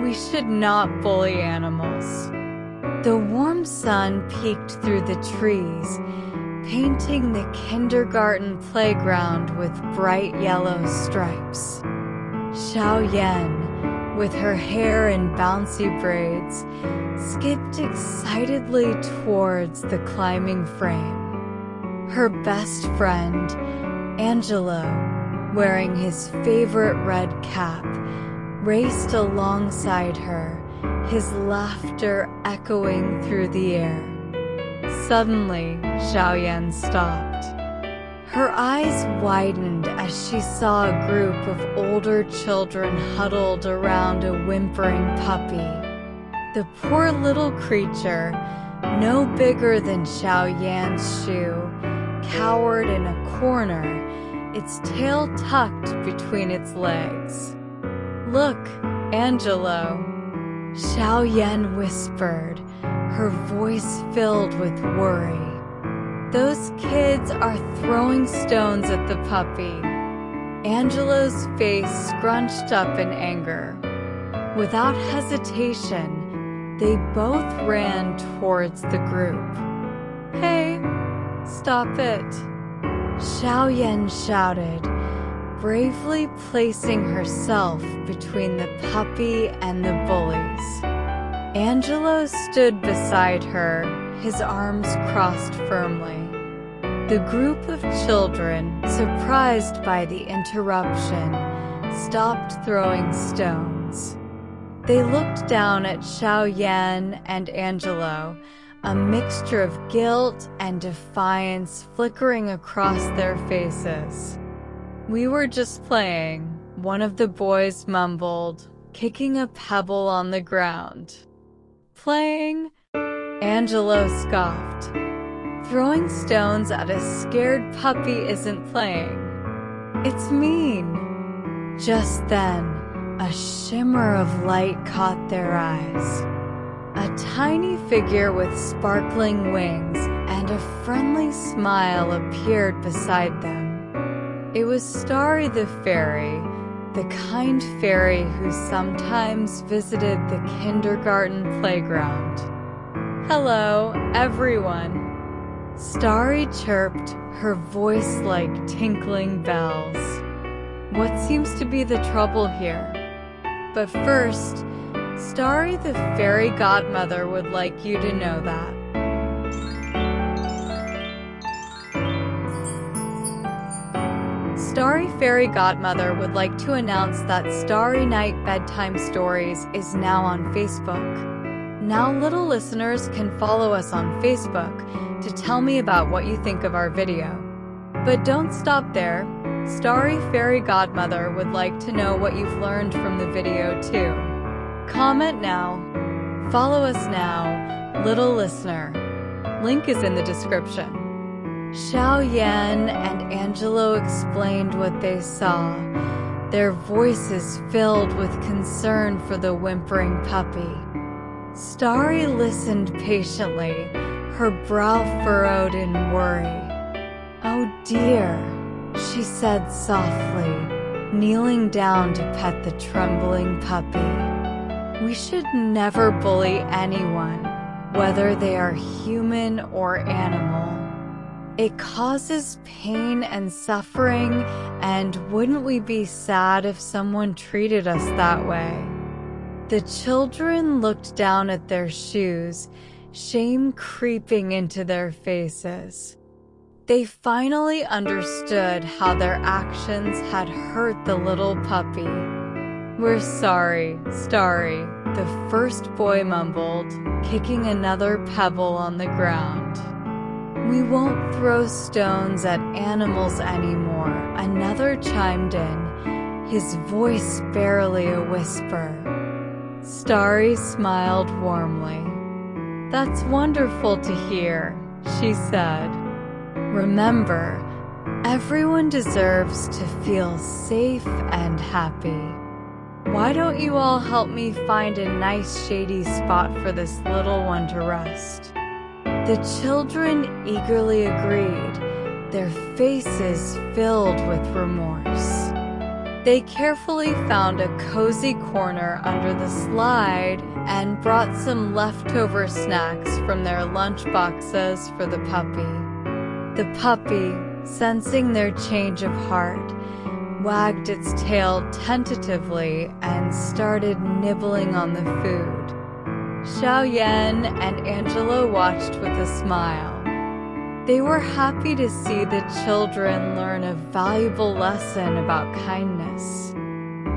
We should not bully animals. The warm sun peeked through the trees, painting the kindergarten playground with bright yellow stripes. Xiao Yan, with her hair in bouncy braids, skipped excitedly towards the climbing frame. Her best friend, Angelo, wearing his favorite red cap, raced alongside her, his laughter echoing through the air. Suddenly, Xiao Yan stopped. Her eyes widened as she saw a group of older children huddled around a whimpering puppy. The poor little creature, no bigger than Xiao Yan's shoe, cowered in a corner, its tail tucked between its legs. "Look, Angelo," Xiao Yan whispered, her voice filled with worry. "Those kids are throwing stones at the puppy." Angelo's face scrunched up in anger. Without hesitation, they both ran towards the group. "Hey, stop it," Xiao Yan shouted, bravely placing herself between the puppy and the bullies. Angelo stood beside her, his arms crossed firmly. The group of children, surprised by the interruption, stopped throwing stones. They looked down at Xiao Yan and Angelo, a mixture of guilt and defiance flickering across their faces. "We were just playing," one of the boys mumbled, kicking a pebble on the ground. "Playing?" Angelo scoffed. "Throwing stones at a scared puppy isn't playing. It's mean." Just then, a shimmer of light caught their eyes. A tiny figure with sparkling wings and a friendly smile appeared beside them. It was Starry the Fairy, the kind fairy who sometimes visited the kindergarten playground. "Hello, everyone," Starry chirped, her voice like tinkling bells. "What seems to be the trouble here? But first, Starry the Fairy Godmother would like you to know that." Starry Fairy Godmother would like to announce that Starry Night Bedtime Stories is now on Facebook. Now little listeners can follow us on Facebook to tell me about what you think of our video. But don't stop there. Starry Fairy Godmother would like to know what you've learned from the video too. Comment now. Follow us now, little listener. Link is in the description. Xiao Yan and Angelo explained what they saw, their voices filled with concern for the whimpering puppy. Starry listened patiently, her brow furrowed in worry. "Oh dear," she said softly, kneeling down to pet the trembling puppy. "We should never bully anyone, whether they are human or animal. It causes pain and suffering, and wouldn't we be sad if someone treated us that way?" The children looked down at their shoes, shame creeping into their faces. They finally understood how their actions had hurt the little puppy. "We're sorry, Starry," the first boy mumbled, kicking another pebble on the ground. "We won't throw stones at animals anymore," another chimed in, his voice barely a whisper. Starry smiled warmly. "That's wonderful to hear," she said. "Remember, everyone deserves to feel safe and happy. Why don't you all help me find a nice shady spot for this little one to rest?" The children eagerly agreed, their faces filled with remorse. They carefully found a cozy corner under the slide and brought some leftover snacks from their lunch boxes for the puppy. The puppy, sensing their change of heart, wagged its tail tentatively and started nibbling on the food. Xiao Yan and Angelo watched with a smile. They were happy to see the children learn a valuable lesson about kindness.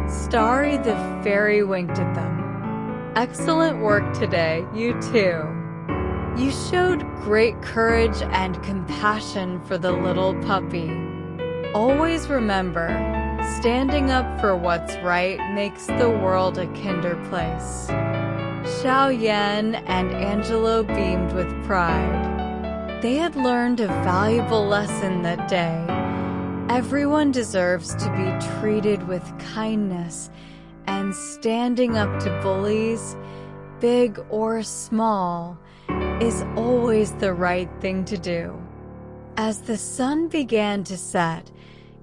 Starry the Fairy winked at them. "Excellent work today, you too. You showed great courage and compassion for the little puppy. Always remember, standing up for what's right makes the world a kinder place." Xiao Yan and Angelo beamed with pride. They had learned a valuable lesson that day. Everyone deserves to be treated with kindness, and standing up to bullies, big or small, is always the right thing to do. As the sun began to set,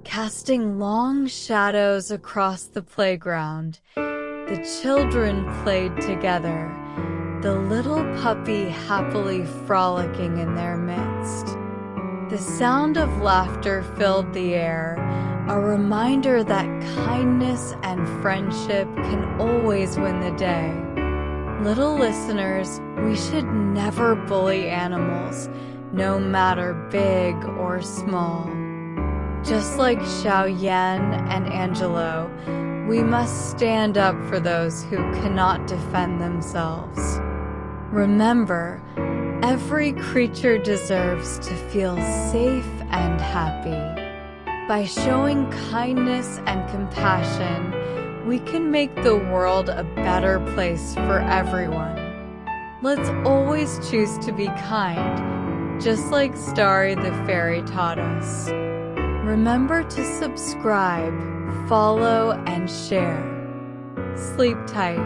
casting long shadows across the playground, the children played together, the little puppy happily frolicking in their midst. The sound of laughter filled the air, a reminder that kindness and friendship can always win the day. Little listeners, we should never bully animals, no matter big or small. Just like Xiao Yan and Angelo, we must stand up for those who cannot defend themselves. Remember, every creature deserves to feel safe and happy. By showing kindness and compassion, we can make the world a better place for everyone. Let's always choose to be kind, just like Starry the Fairy taught us. Remember to subscribe, follow, and share. Sleep tight.